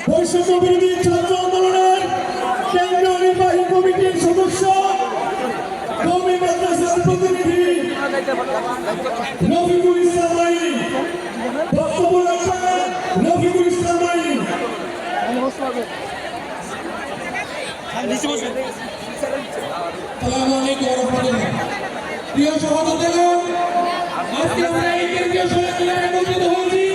বৈষম্য বিরোধী ছাত্র আন্দোলনের কেন্দ্রীয় নির্বাহী কমিটির সদস্য কওমি মাদ্রাসার প্রতিনিধি রফিকুল ইসলাম আইন বক্তব্য রাখবেন রফিকুল ইসলাম আইন। প্রিয় সহযোগিতা, আজকে আমরা এই কেন্দ্রীয় সভায় একত্রিত হয়েছি।